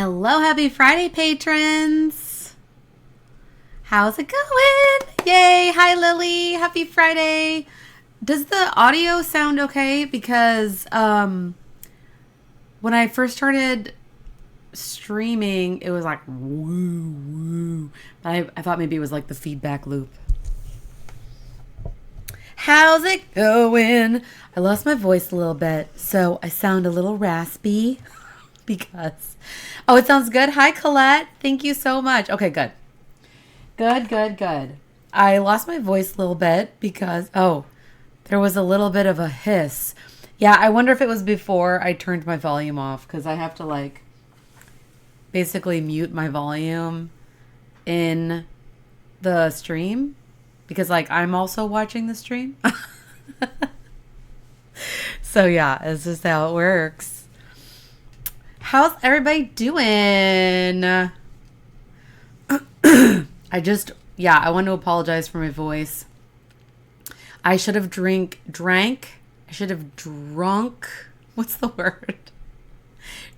Hello, happy Friday, patrons. How's it going? Yay. Hi, Lily. Happy Friday. Does the audio sound okay? Because when I first started streaming, it was like woo, woo. But I thought maybe it was like the feedback loop. How's it going? I lost my voice a little bit, so I sound a little raspy because... Oh, it sounds good. Hi, Colette. Thank you so much. Okay, good. Good. I lost my voice a little bit because, there was a little bit of a hiss. Yeah, I wonder if it was before I turned my volume off because I have to, basically mute my volume in the stream because, I'm also watching the stream. So, yeah, it's just how it works. How's everybody doing? I want to apologize for my voice. I should have drunk. What's the word?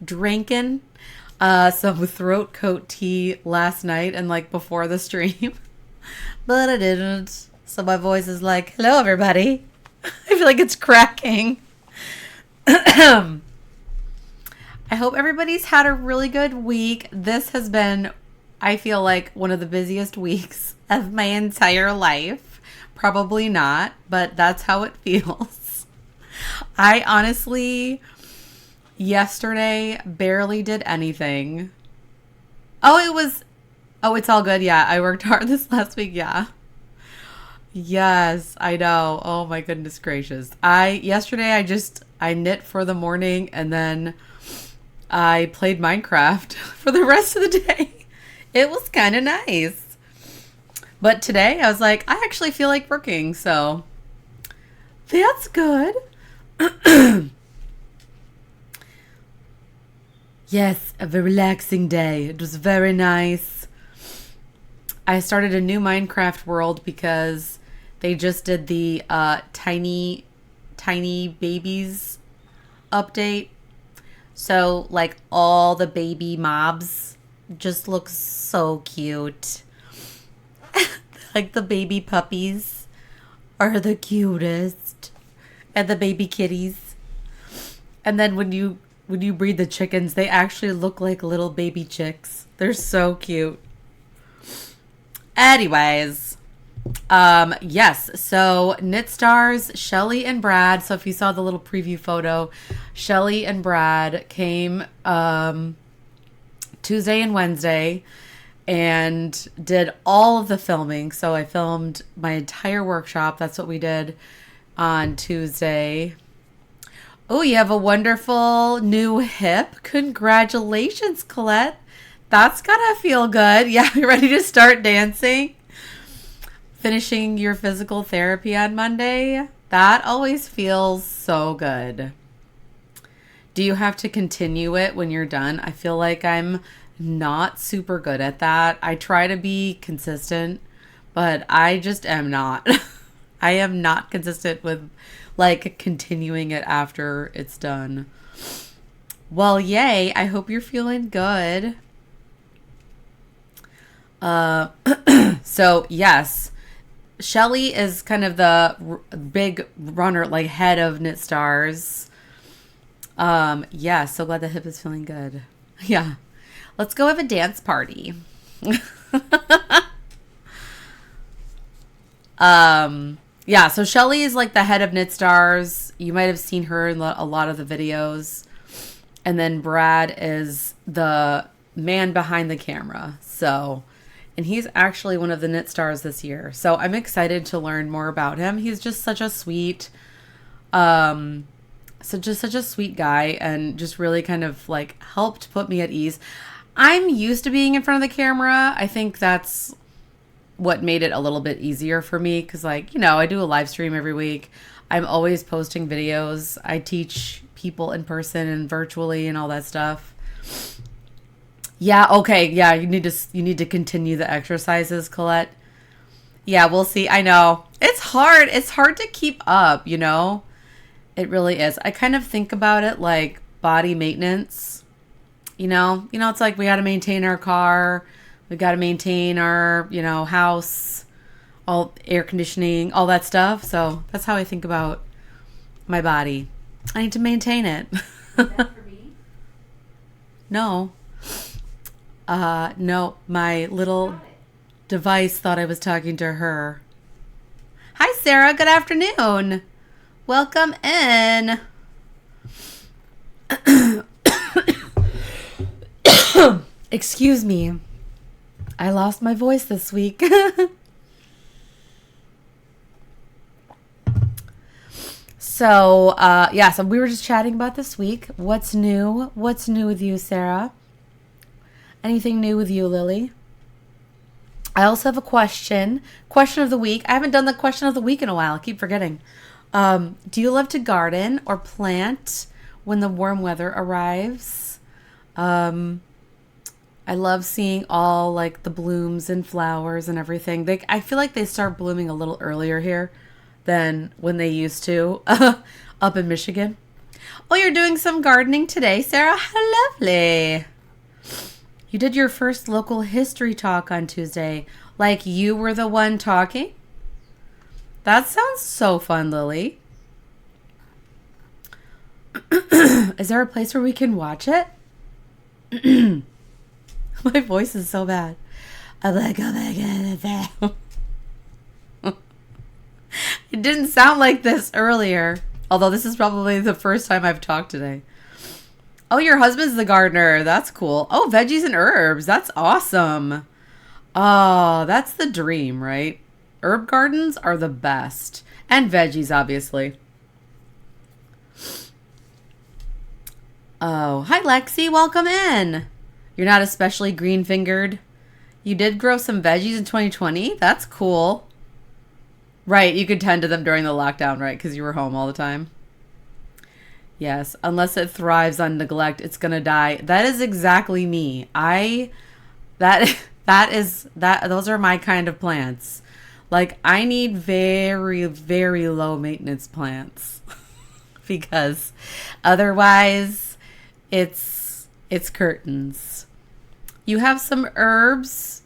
Drinking some throat coat tea last night and before the stream. But I didn't. So my voice is like, hello, everybody. I feel like it's cracking. I hope everybody's had a really good week. This has been, I feel like, one of the busiest weeks of my entire life. Probably not, but that's how it feels. I honestly, yesterday, barely did anything. It's all good. Yeah, I worked hard this last week. Yeah. Yes, I know. Oh my goodness gracious. Yesterday I knit for the morning and then I played Minecraft for the rest of the day. It was kind of nice. But today I was like, I actually feel like working, so that's good. Yes, a very relaxing day. It was very nice. I started a new Minecraft world because they just did the tiny babies update. So, all the baby mobs just look so cute. The baby puppies are the cutest. And the baby kitties. And then when you breed the chickens, they actually look like little baby chicks. They're so cute. Anyways, yes, so Knit Stars, Shelley and Brad. So if you saw the little preview photo, Shelley and Brad came Tuesday and Wednesday and did all of the filming. So I filmed my entire workshop. That's what we did on Tuesday. Oh, you have a wonderful new hip. Congratulations, Colette. That's gotta feel good. Yeah, you ready to start dancing? Finishing your physical therapy on Monday? That always feels so good. Do you have to continue it when you're done? I feel like I'm not super good at that. I try to be consistent, but I just am not. I am not consistent with continuing it after it's done. Well, yay. I hope you're feeling good. So yes, Shelley is kind of the big runner, head of Knit Stars. Yeah, so glad the hip is feeling good. Yeah. Let's go have a dance party. Yeah, so Shelley is the head of Knit Stars. You might have seen her in a lot of the videos. And then Brad is the man behind the camera. And he's actually one of the Knit Stars this year. So I'm excited to learn more about him. He's just such a sweet, such a sweet guy and just really kind of helped put me at ease. I'm used to being in front of the camera. I think that's what made it a little bit easier for me because I do a live stream every week. I'm always posting videos. I teach people in person and virtually and all that stuff. Yeah, okay. Yeah, you need to continue the exercises, Colette. Yeah, we'll see. I know. It's hard. It's hard to keep up, It really is. I kind of think about it like body maintenance. It's like we got to maintain our car. We got to maintain our, house, all air conditioning, all that stuff. So that's how I think about my body. I need to maintain it. Is that for me? No. No, my little device thought I was talking to her. Hi, Sarah. Good afternoon. Welcome in. Excuse me. I lost my voice this week. So we were just chatting about this week. What's new? What's new with you, Sarah? Anything new with you, Lily? I also have a question. Question of the week. I haven't done the question of the week in a while. I keep forgetting. Do you love to garden or plant when the warm weather arrives? I love seeing all like the blooms and flowers and everything. I feel like they start blooming a little earlier here than when they used to up in Michigan. Oh, you're doing some gardening today, Sarah? How lovely. You did your first local history talk on Tuesday. Like you were the one talking? That sounds so fun, Lily. Is there a place where we can watch it? My voice is so bad. I'm like, oh my God. It didn't sound like this earlier. Although this is probably the first time I've talked today. Oh, your husband's the gardener. That's cool. Oh, veggies and herbs. That's awesome. Oh, that's the dream, right? Herb gardens are the best. And veggies, obviously. Oh, hi, Lexi. Welcome in. You're not especially green-fingered. You did grow some veggies in 2020? That's cool. Right, you could tend to them during the lockdown, right? Because you were home all the time. Yes, unless it thrives on neglect, it's going to die. That is exactly me. Those are my kind of plants. Like, I need very, very low maintenance plants because otherwise it's curtains. You have some herbs,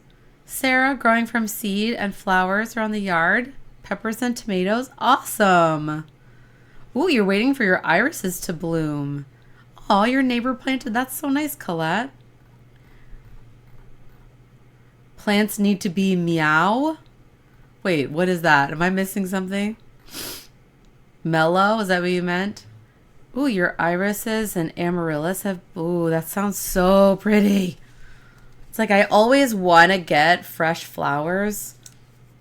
Sarah, growing from seed and flowers around the yard. Peppers and tomatoes. Awesome. Ooh, you're waiting for your irises to bloom. Oh, your neighbor planted. That's so nice, Colette. Plants need to be meow. Wait, what is that? Am I missing something? Mellow? Is that what you meant? Ooh, your irises and amaryllis have... Ooh, that sounds so pretty. It's like I always want to get fresh flowers,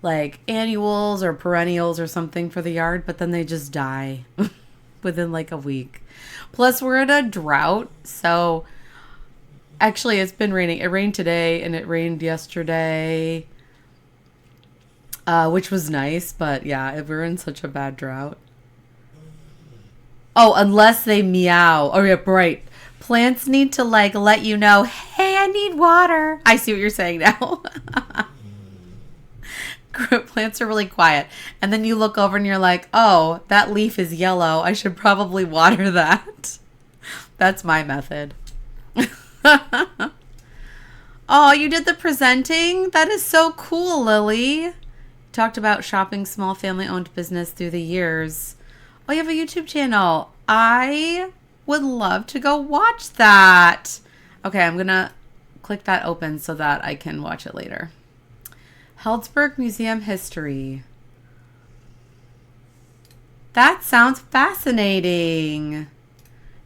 like annuals or perennials or something for the yard, but then they just die within like a week. Plus, we're in a drought, so... Actually, it's been raining. It rained today and it rained yesterday, which was nice. But yeah, we're in such a bad drought. Oh, unless they meow. Oh, yeah, right. Plants need to like let you know, hey, I need water. I see what you're saying now. Plants are really quiet. And then you look over and you're like, oh, that leaf is yellow. I should probably water that. That's my method. Oh, you did the presenting? That is so cool, Lily. You talked about shopping small family-owned business through the years. Oh, you have a YouTube channel. I would love to go watch that. Okay, I'm going to click that open so that I can watch it later. Heldsburg Museum History. That sounds fascinating.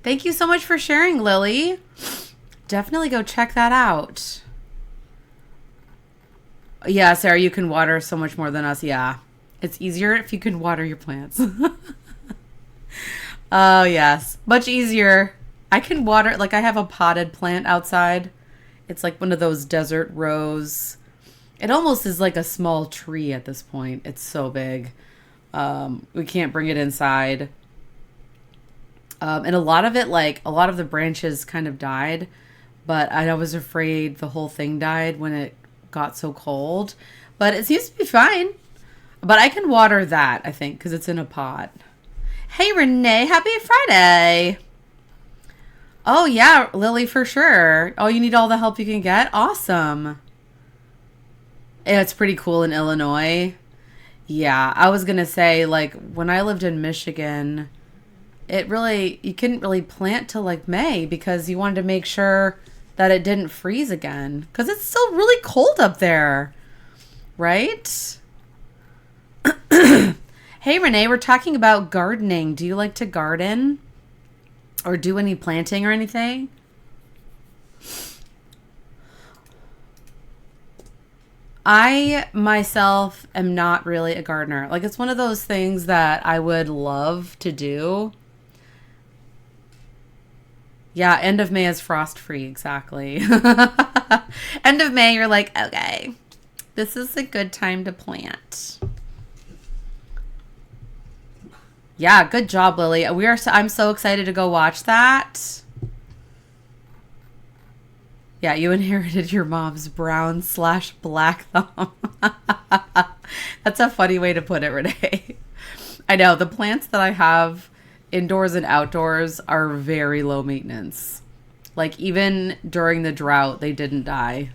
Thank you so much for sharing, Lily. Definitely go check that out. Yeah, Sarah, you can water so much more than us. Yeah. It's easier if you can water your plants. Oh, yes. Much easier. I can water, like I have a potted plant outside. It's like one of those desert rose. It almost is like a small tree at this point. It's so big. We can't bring it inside. And a lot of it, like a lot of the branches kind of died. But I was afraid the whole thing died when it got so cold. But it seems to be fine. But I can water that, I think, because it's in a pot. Hey, Renee. Happy Friday. Oh, yeah, Lily, for sure. Oh, you need all the help you can get? Awesome. Yeah, it's pretty cool in Illinois. Yeah, I was gonna say, like, when I lived in Michigan, you couldn't really plant till like May because you wanted to make sure that it didn't freeze again. Because it's still really cold up there, right? Hey, Renee, we're talking about gardening. Do you like to garden or do any planting or anything? I myself am not really a gardener. Like, it's one of those things that I would love to do. Yeah, end of May is frost free, exactly. End of May, you're like, okay, this is a good time to plant. Yeah, good job, Lily. I'm so excited to go watch that. Yeah, you inherited your mom's brown/black thumb. That's a funny way to put it, Renee. I know the plants that I have indoors and outdoors are very low maintenance. Like, even during the drought, they didn't die.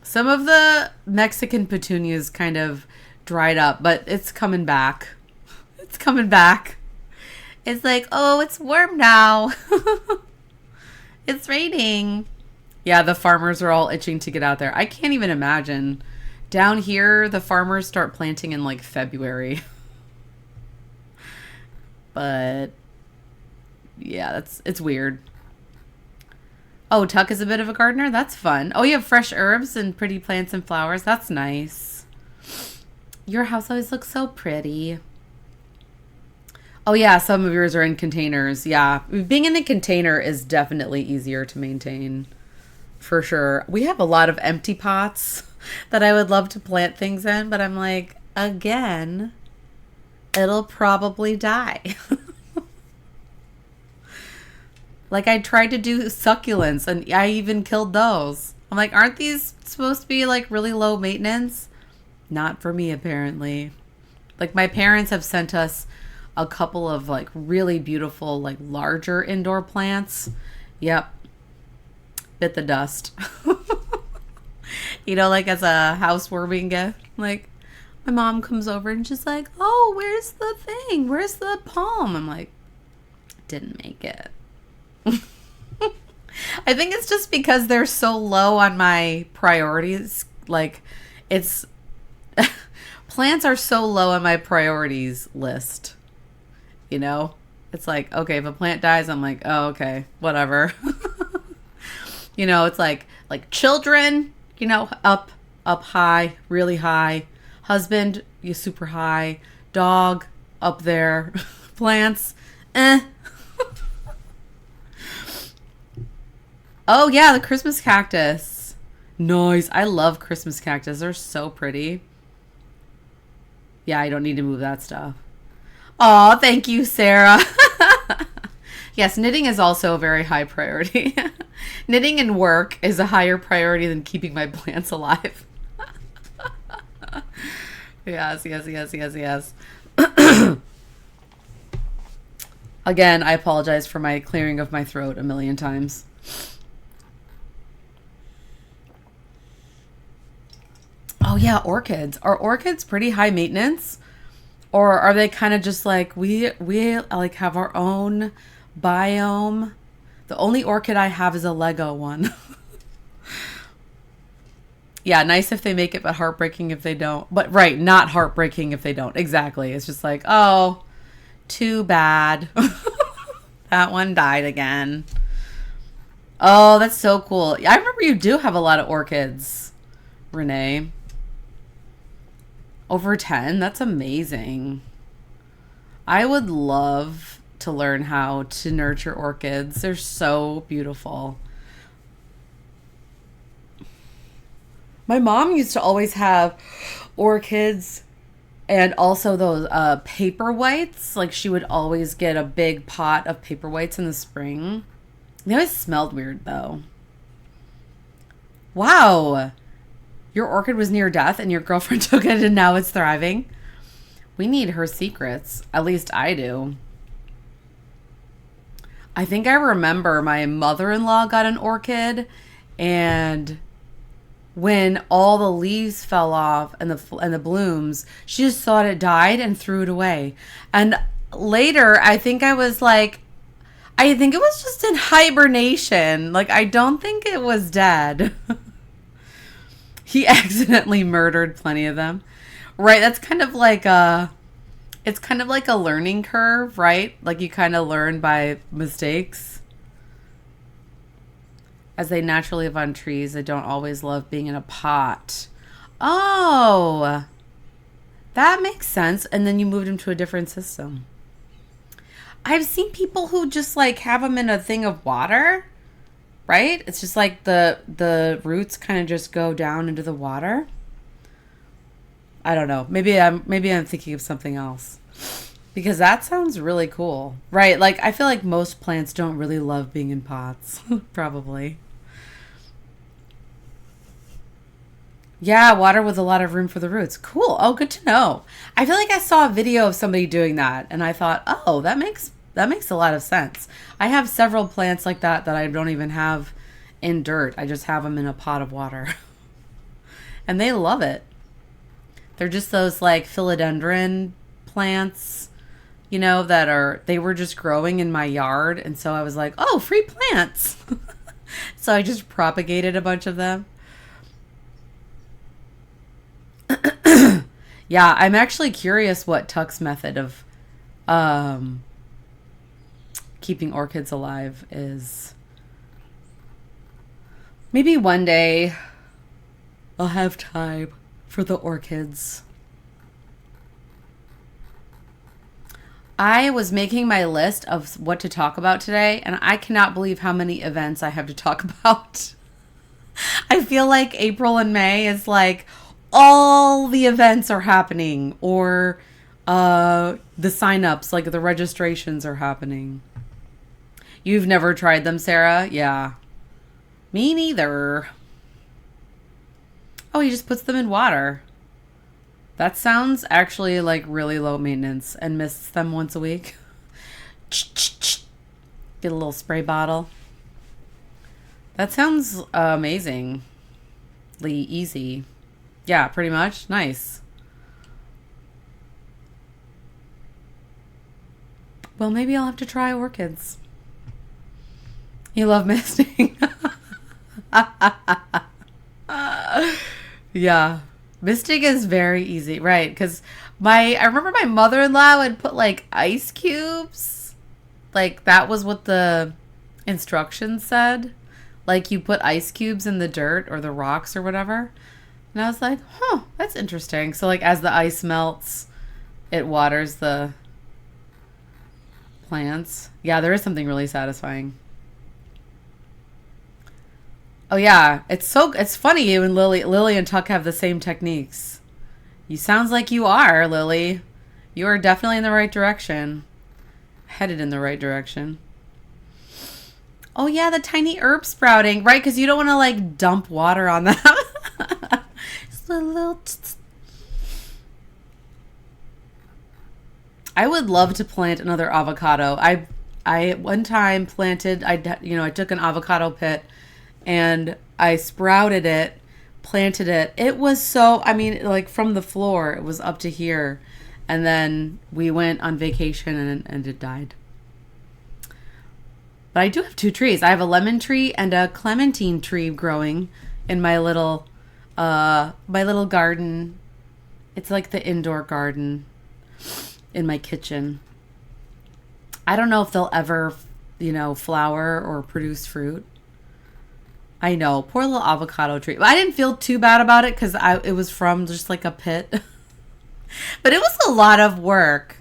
Some of the Mexican petunias kind of dried up, but it's coming back. It's coming back. It's like, oh, it's warm now. It's raining. Yeah, the farmers are all itching to get out there. I can't even imagine. Down here, the farmers start planting in like February. But yeah, it's weird. Oh, Tuck is a bit of a gardener? That's fun. Oh, you have fresh herbs and pretty plants and flowers. That's nice. Your house always looks so pretty. Oh, yeah, some of yours are in containers. Yeah, being in a container is definitely easier to maintain. For sure. We have a lot of empty pots that I would love to plant things in, but I'm like, again, it'll probably die. Like, I tried to do succulents, and I even killed those. I'm like, aren't these supposed to be, like, really low maintenance? Not for me, apparently. Like, my parents have sent us a couple of, like, really beautiful, like, larger indoor plants. Yep. Bit the dust. You know, like, as a housewarming gift. Like, my mom comes over and she's like, oh, where's the thing? Where's the palm? I'm like, didn't make it. I think it's just because they're so low on my priorities. Like, it's plants are so low on my priorities list. You know, it's like, okay, if a plant dies, I'm like, oh, okay, whatever. You know, it's like children, you know, up high, really high. Husband, you super high. Dog, up there. Plants, eh. Oh, yeah, the Christmas cactus. Nice. I love Christmas cactus. They're so pretty. Yeah, I don't need to move that stuff. Oh, thank you, Sarah. Yes, knitting is also a very high priority. Knitting and work is a higher priority than keeping my plants alive. Yes. Again, I apologize for my clearing of my throat a million times. Oh, yeah, orchids. Are orchids pretty high maintenance? Or are they kind of just like, we like have our own biome? The only orchid I have is a Lego one. Yeah, nice if they make it, but heartbreaking if they don't. But right, not heartbreaking if they don't. Exactly. It's just like, oh, too bad. That one died again. Oh, that's so cool. I remember you do have a lot of orchids, Renee. Over 10? That's amazing. I would love to learn how to nurture orchids. They're so beautiful. My mom used to always have orchids and also those paper whites. Like, she would always get a big pot of paper whites in the spring. They always smelled weird, though. Wow. Your orchid was near death and your girlfriend took it and now it's thriving. We need her secrets. At least I do. I think I remember my mother-in-law got an orchid, and when all the leaves fell off and the blooms, she just thought it died and threw it away. And later, I think I was like, I think it was just in hibernation. Like, I don't think it was dead. He accidentally murdered plenty of them. Right, that's kind of like it's kind of like a learning curve, right? Like you kind of learn by mistakes. As they naturally live on trees, they don't always love being in a pot. Oh, that makes sense. And then you moved them to a different system. I've seen people who just like have them in a thing of water, right? It's just like the roots kind of just go down into the water. I don't know. Maybe I'm thinking of something else. Because that sounds really cool. Right? Like I feel like most plants don't really love being in pots. Probably. Yeah, water with a lot of room for the roots. Cool. Oh, good to know. I feel like I saw a video of somebody doing that and I thought, "Oh, that makes a lot of sense." I have several plants like that I don't even have in dirt. I just have them in a pot of water. And they love it. They're just those like philodendron plants, you know, they were just growing in my yard. And so I was like, oh, free plants. So I just propagated a bunch of them. Yeah, I'm actually curious what Tuck's method of keeping orchids alive is. Maybe one day I'll have time for the orchids. I was making my list of what to talk about today, and I cannot believe how many events I have to talk about. I feel like April and May is like all the events are happening, or the signups, like the registrations are happening. You've never tried them, Sarah? Yeah. Me neither. Oh, he just puts them in water. That sounds actually like really low maintenance and mists them once a week. Get a little spray bottle. That sounds amazingly easy. Yeah, pretty much. Nice. Well, maybe I'll have to try orchids. You love misting. Yeah. Misting is very easy, right? Because I remember my mother-in-law would put like ice cubes. Like that was what the instructions said. Like you put ice cubes in the dirt or the rocks or whatever. And I was like, huh, that's interesting. So like as the ice melts, it waters the plants. Yeah, there is something really satisfying. Oh yeah, it's funny you and Lily and Tuck have the same techniques. You sounds like you are, Lily. You are definitely in the right direction. Headed in the right direction. Oh yeah, the tiny herb sprouting, right? Because you don't want to like dump water on them. Just a little. I would love to plant another avocado. I one time planted. I took an avocado pit. And I sprouted it, planted it. It was so, I mean, like from the floor, it was up to here. And then we went on vacation and it died. But I do have 2 trees. I have a lemon tree and a clementine tree growing in my little garden. It's like the indoor garden in my kitchen. I don't know if they'll ever, flower or produce fruit. I know, poor little avocado tree. But I didn't feel too bad about it because it was from just like a pit. But it was a lot of work.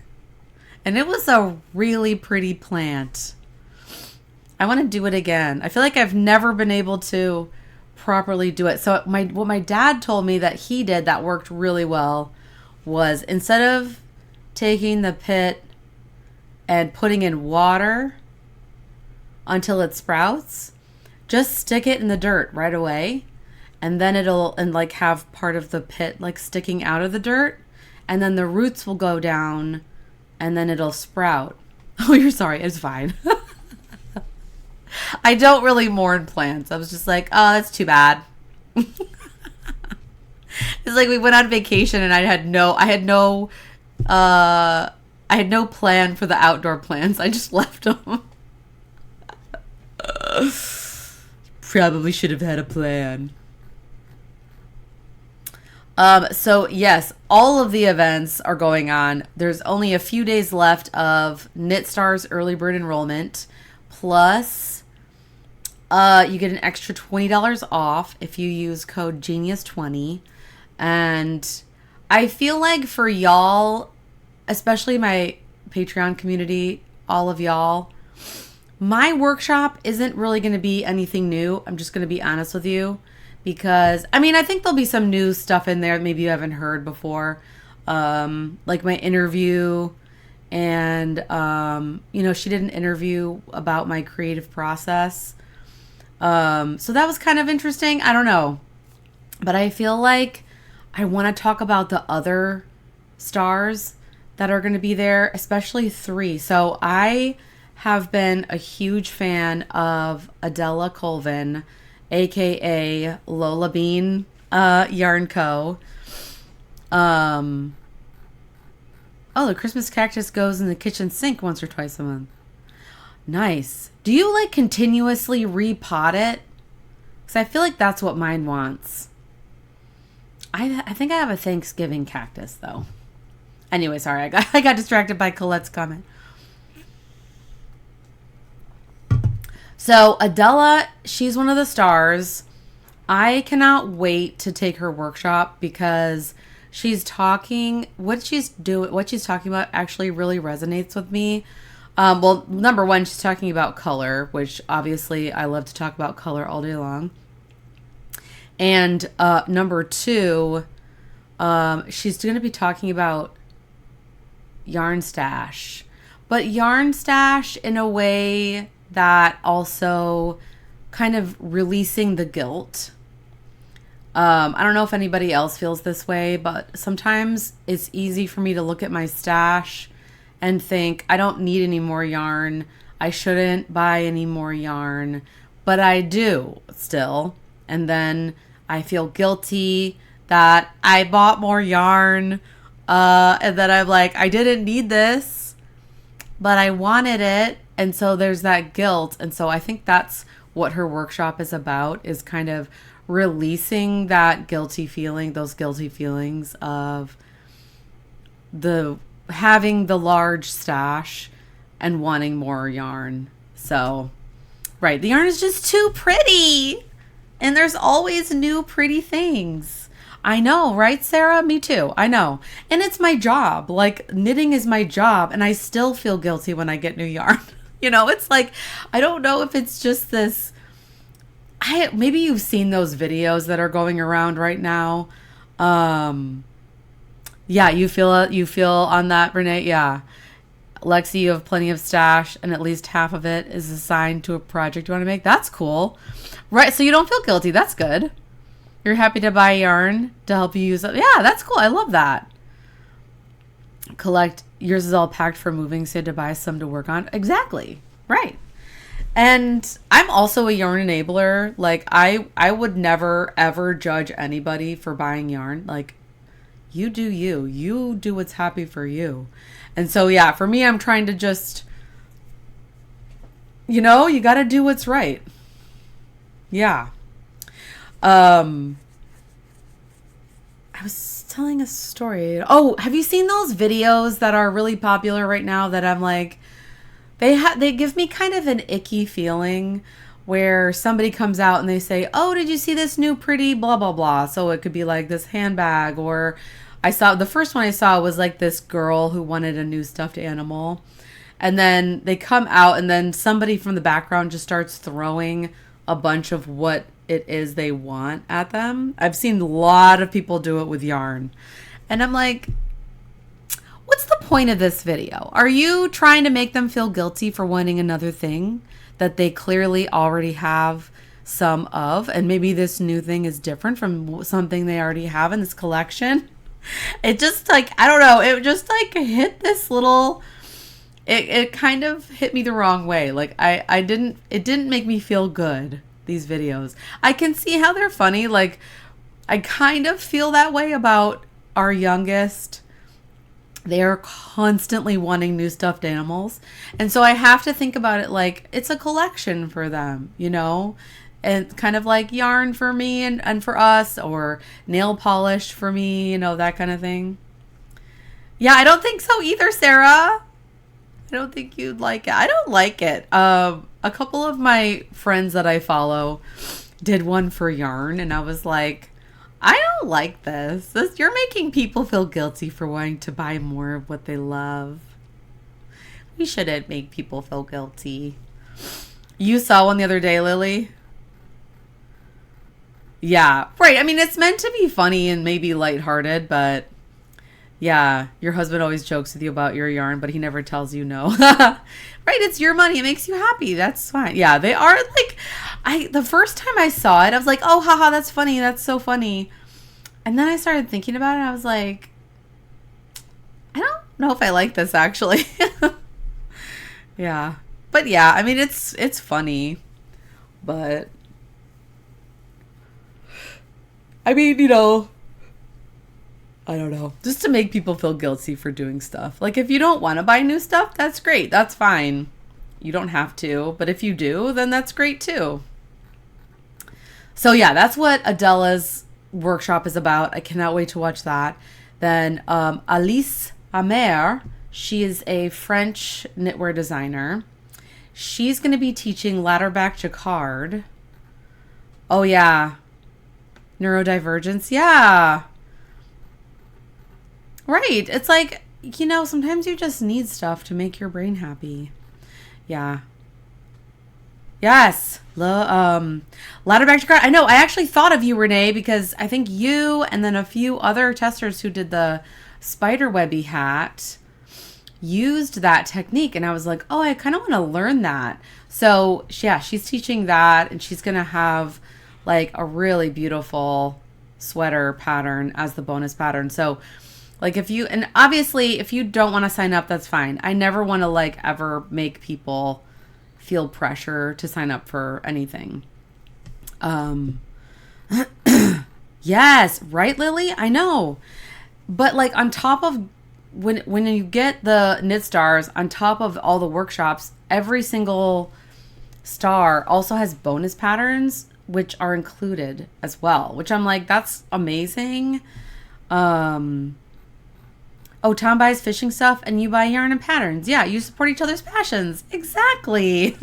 And it was a really pretty plant. I want to do it again. I feel like I've never been able to properly do it. So what my dad told me that he did that worked really well was instead of taking the pit and putting in water until it sprouts, just stick it in the dirt right away, and then it'll have part of the pit like sticking out of the dirt, and then the roots will go down, and then it'll sprout. Oh, you're sorry. It's fine. I don't really mourn plants. I was just like, oh, that's too bad. It's like we went on vacation and I had no plan for the outdoor plants. I just left them. Probably should have had a plan. So yes, all of the events are going on. There's only a few days left of Knit Star's early bird enrollment. Plus, you get an extra $20 off if you use code Genius20. And I feel like for y'all, especially my Patreon community, all of y'all, my workshop isn't really going to be anything new. I'm just going to be honest with you. Because, I mean, I think there'll be some new stuff in there maybe you haven't heard before. Like my interview. And, she did an interview about my creative process. So that was kind of interesting. I don't know. But I feel like I want to talk about the other stars that are going to be there, especially 3. So I have been a huge fan of Adela Colvin, aka Lola Bean Yarn Co. Oh, the Christmas cactus goes in the kitchen sink once or twice a month. Nice. Do you like continuously repot it? Because I feel like that's what mine wants. I think I have a Thanksgiving cactus though. Anyway, sorry, I got distracted by Colette's comment. So Adela, she's one of the stars. I cannot wait to take her workshop because she's talking, what she's talking about actually really resonates with me. Well, number one, she's talking about color, which obviously I love to talk about color all day long. And number 2, she's going to be talking about yarn stash. But yarn stash in a way that also kind of releasing the guilt. I don't know if anybody else feels this way, but sometimes it's easy for me to look at my stash and think, I don't need any more yarn. I shouldn't buy any more yarn, but I do still. And then I feel guilty that I bought more yarn, and then I'm like, I didn't need this, but I wanted it. And so there's that guilt. And so I think that's what her workshop is about, is kind of releasing that guilty feeling, those guilty feelings of having the large stash and wanting more yarn. So, right, the yarn is just too pretty. And there's always new pretty things. I know, right, Sarah? Me too. I know. And it's my job. Like, knitting is my job. And I still feel guilty when I get new yarn. It's like, I don't know if it's just this. Maybe you've seen those videos that are going around right now. Yeah, you feel on that, Renee? Yeah. Lexi, you have plenty of stash and at least half of it is assigned to a project you want to make. That's cool. Right, so you don't feel guilty. That's good. You're happy to buy yarn to help you use it. Yeah, that's cool. I love that. Collect. Yours is all packed for moving, so you had to buy some to work on. Exactly. Right. And I'm also a yarn enabler. Like, I would never, ever judge anybody for buying yarn. Like, you do you. You do what's happy for you. And so, yeah, for me, I'm trying to just, you got to do what's right. Yeah. I was telling a story. Oh, have you seen those videos that are really popular right now that I'm like, they give me kind of an icky feeling where somebody comes out and they say, oh, did you see this new pretty blah, blah, blah. So it could be like this handbag, or the first one I saw was like this girl who wanted a new stuffed animal. And then they come out and then somebody from the background just starts throwing a bunch of what it is they want at them. I've seen a lot of people do it with yarn. And I'm like, what's the point of this video? Are you trying to make them feel guilty for wanting another thing that they clearly already have some of? And maybe this new thing is different from something they already have in this collection. It just I don't know. It just hit this little it kind of hit me the wrong way. Like it didn't make me feel good, these videos. I can see how they're funny. Like I kind of feel that way about our youngest. They are constantly wanting new stuffed animals. And so I have to think about it like it's a collection for them, you know? And kind of like yarn for me and for us, or nail polish for me, you know, that kind of thing. Yeah, I don't think so either, Sarah. I don't think you'd like it. I don't like it. A couple of my friends that I follow did one for yarn, and I was like, I don't like this. You're making people feel guilty for wanting to buy more of what they love. We shouldn't make people feel guilty. You saw one the other day, Lily? Yeah, right. I mean, it's meant to be funny and maybe lighthearted, but yeah, your husband always jokes with you about your yarn, but he never tells you no. Right, it's your money. It makes you happy. That's fine. Yeah, they are like, the first time I saw it, I was like, oh, haha, that's funny. That's so funny. And then I started thinking about it. And I was like, I don't know if I like this actually. Yeah, but yeah, I mean, it's funny, but I mean, you know, I don't know. Just to make people feel guilty for doing stuff. Like, if you don't want to buy new stuff, that's great. That's fine. You don't have to. But if you do, then that's great too. So yeah, that's what Adela's workshop is about. I cannot wait to watch that. Then Alice Amer, she is a French knitwear designer. She's going to be teaching ladderback jacquard. Oh yeah. Neurodivergence. Yeah. Right. It's like, you know, sometimes you just need stuff to make your brain happy. Yeah. Yes. Ladderback jacquard. I know. I actually thought of you, Renee, because I think you and then a few other testers who did the spiderwebby hat used that technique. And I was like, oh, I kind of want to learn that. So yeah, she's teaching that, and she's going to have like a really beautiful sweater pattern as the bonus pattern. So like and obviously if you don't want to sign up, that's fine. I never want to like ever make people feel pressure to sign up for anything. Yes, right, Lily? I know. But like on top of when you get the Knit Stars, on top of all the workshops, every single star also has bonus patterns which are included as well, which I'm like, that's amazing. Oh, Tom buys fishing stuff and you buy yarn and patterns. Yeah, you support each other's passions. Exactly.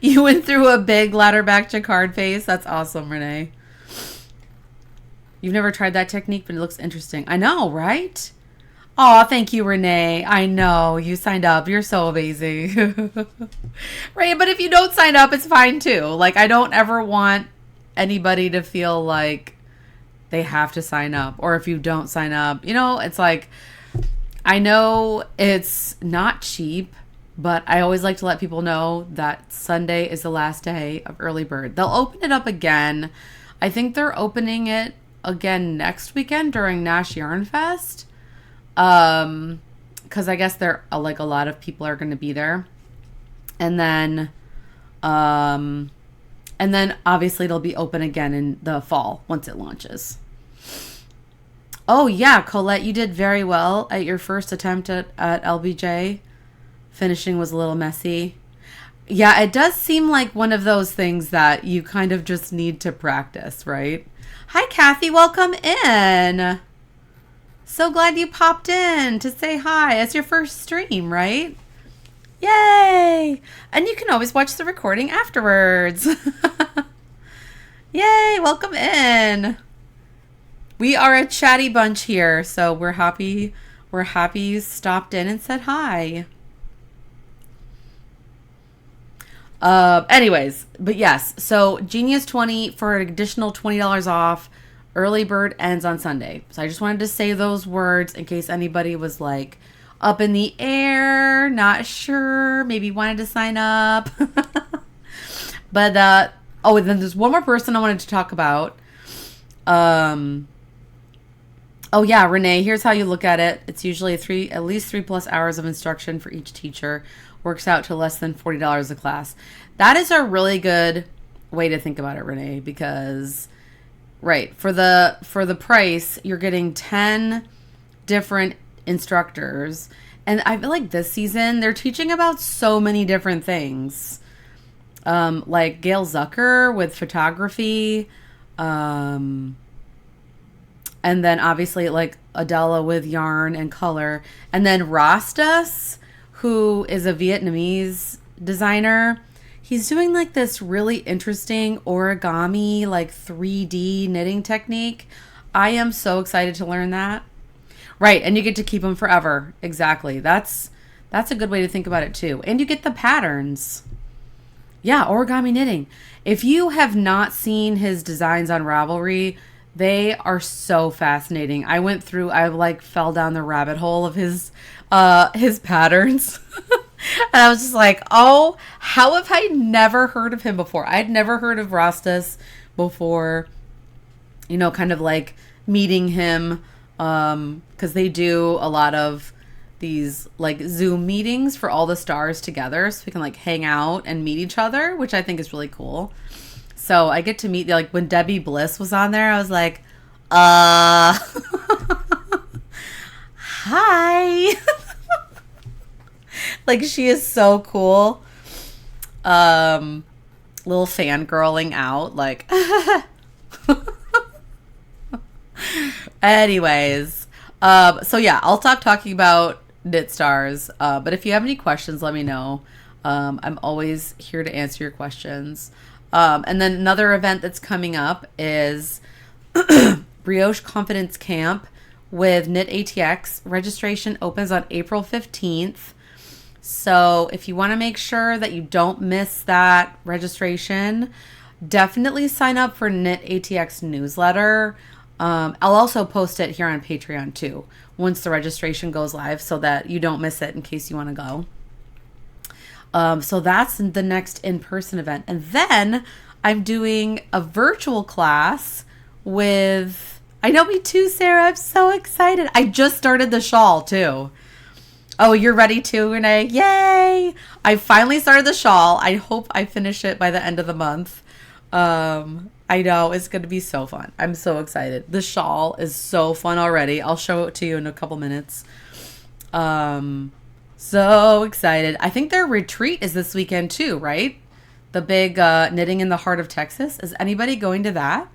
You went through a big ladderback jacquard phase. That's awesome, Renee. You've never tried that technique, but it looks interesting. I know, right? Oh, thank you, Renee. I know you signed up. You're so amazing. Right, but if you don't sign up, it's fine too. Like, I don't ever want anybody to feel like they have to sign up, or if you don't sign up, you know, it's like, I know it's not cheap, but I always like to let people know that Sunday is the last day of early bird. They'll open it up again. I think they're opening it again next weekend during Nash Yarn Fest. Because I guess they're like a lot of people are going to be there, and then obviously it'll be open again in the fall once it launches. Oh yeah, Colette, you did very well at your first attempt at LBJ. Finishing was a little messy. Yeah, it does seem like one of those things that you kind of just need to practice, right? Hi, Kathy. Welcome in. So glad you popped in to say hi. It's your first stream, right? Yay! And you can always watch the recording afterwards. Yay! Welcome in. We are a chatty bunch here, so we're happy you stopped in and said hi. Anyways, but yes, so Genius 20 for an additional $20 off. Early bird ends on Sunday. So I just wanted to say those words in case anybody was like up in the air, not sure, maybe wanted to sign up. But and then there's one more person I wanted to talk about. Oh yeah, Renee, here's how you look at it. It's usually at least 3+ hours of instruction for each teacher. Works out to less than $40 a class. That is a really good way to think about it, Renee, because right, for the price, you're getting 10 different instructors. And I feel like this season they're teaching about so many different things. Like Gail Zucker with photography. Um, and then obviously like Adela with yarn and color, and then Rastas, who is a Vietnamese designer. He's doing like this really interesting origami, like 3D knitting technique. I am so excited to learn that. Right, and you get to keep them forever. Exactly. That's a good way to think about it too. And you get the patterns. Yeah, origami knitting. If you have not seen his designs on Ravelry, they are so fascinating. I like fell down the rabbit hole of his patterns. And I was just like, "Oh, how have I never heard of him before?" I'd never heard of Rastas before. Kind of like meeting him because they do a lot of these like Zoom meetings for all the stars together so we can like hang out and meet each other, which I think is really cool. So I get to meet, like when Debbie Bliss was on there, I was like, hi. Like she is so cool. Little fangirling out, like anyways. So yeah, I'll stop talking about Knit Stars. But if you have any questions, let me know. I'm always here to answer your questions. And then another event that's coming up is Brioche Confidence Camp with Knit ATX. Registration opens on April 15th. So if you want to make sure that you don't miss that registration, definitely sign up for Knit ATX newsletter. I'll also post it here on Patreon too once the registration goes live so that you don't miss it in case you want to go. So that's the next in-person event. And then I'm doing a virtual class with, I know, me too, Sarah. I'm so excited. I just started the shawl too. Oh, you're ready too, Renee? Yay! I finally started the shawl. I hope I finish it by the end of the month. I know it's going to be so fun. I'm so excited. The shawl is so fun already. I'll show it to you in a couple minutes. So excited. I think their retreat is this weekend too, right? The big Knitting in the Heart of Texas. Is anybody going to that?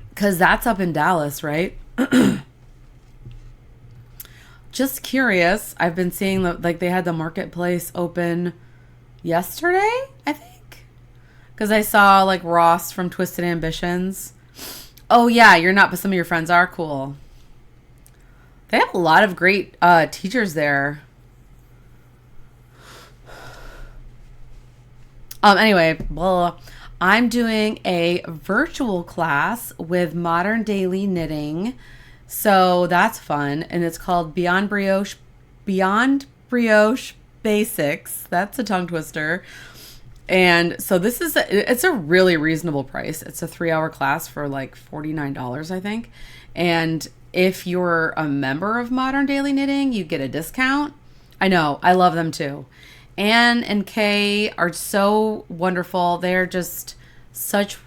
Because that's up in Dallas, right? Just curious. I've been seeing like they had the marketplace open yesterday, I think. Because I saw like Ross from Twisted Ambitions. Oh yeah, you're not, but some of your friends are. Cool. They have a lot of great teachers there. Anyway, blah. I'm doing a virtual class with Modern Daily Knitting. So that's fun. And it's called Beyond Brioche Basics. That's a tongue twister. And so it's a really reasonable price. It's a 3-hour class for like $49, I think. And if you're a member of Modern Daily Knitting, you get a discount. I know. I love them too. Anne and Kay are so wonderful. They're just such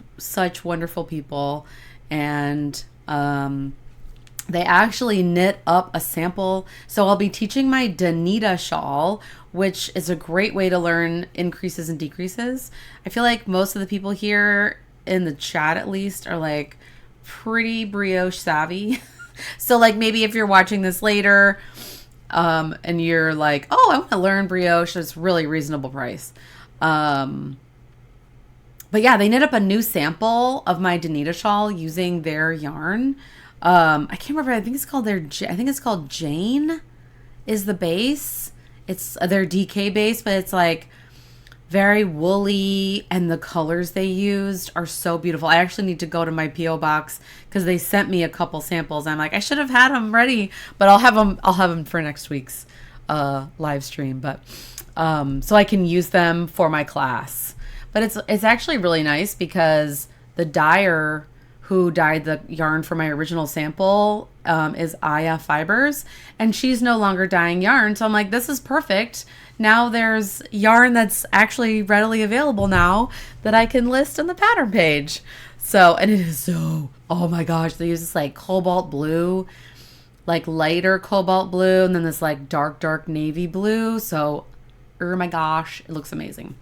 wonderful people. And they actually knit up a sample. So I'll be teaching my Donita shawl, which is a great way to learn increases and decreases. I feel like most of the people here in the chat, at least, are like pretty brioche savvy. So like maybe if you're watching this later and you're like, oh, I want to learn brioche, it's really reasonable price. But yeah, they knit up a new sample of my Donita shawl using their yarn. I can't remember. I think it's called Jane is the base. It's their DK base, but it's like very woolly, and the colors they used are so beautiful. I actually need to go to my PO box because they sent me a couple samples. I'm like, I should have had them ready, but I'll have them for next week's live stream. But so I can use them for my class. But it's actually really nice because the dyer who dyed the yarn for my original sample is Aya Fibers, and she's no longer dyeing yarn. So I'm like, this is perfect. Now there's yarn that's actually readily available now that I can list on the pattern page. So, and it is so, oh my gosh, they use this like cobalt blue, like lighter cobalt blue, and then this like dark navy blue. So, oh my gosh, it looks amazing.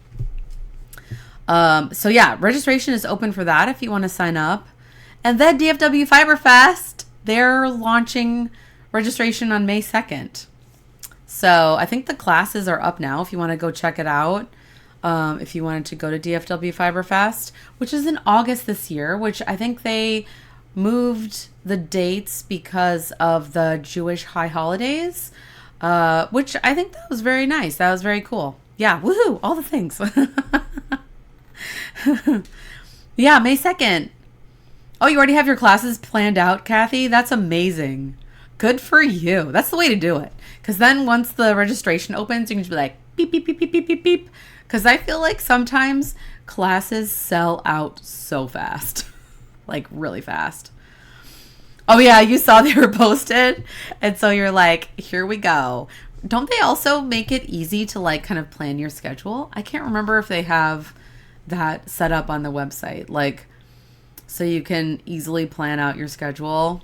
So yeah, registration is open for that if you want to sign up. And then DFW Fiber Fest, they're launching registration on May 2nd. So I think the classes are up now if you want to go check it out. If you wanted to go to DFW Fiber Fest, which is in August this year, which I think they moved the dates because of the Jewish high holidays, which I think that was very nice. That was very cool. Yeah, woohoo, all the things. Yeah, May 2nd. Oh, you already have your classes planned out, Kathy? That's amazing. Good for you. That's the way to do it. Because then once the registration opens, you can just be like, beep, beep, beep, beep, beep, beep, beep. Because I feel like sometimes classes sell out so fast. Like, really fast. Oh, yeah, you saw they were posted. And so you're like, here we go. Don't they also make it easy to, like, kind of plan your schedule? I can't remember if they have that set up on the website. Like, so you can easily plan out your schedule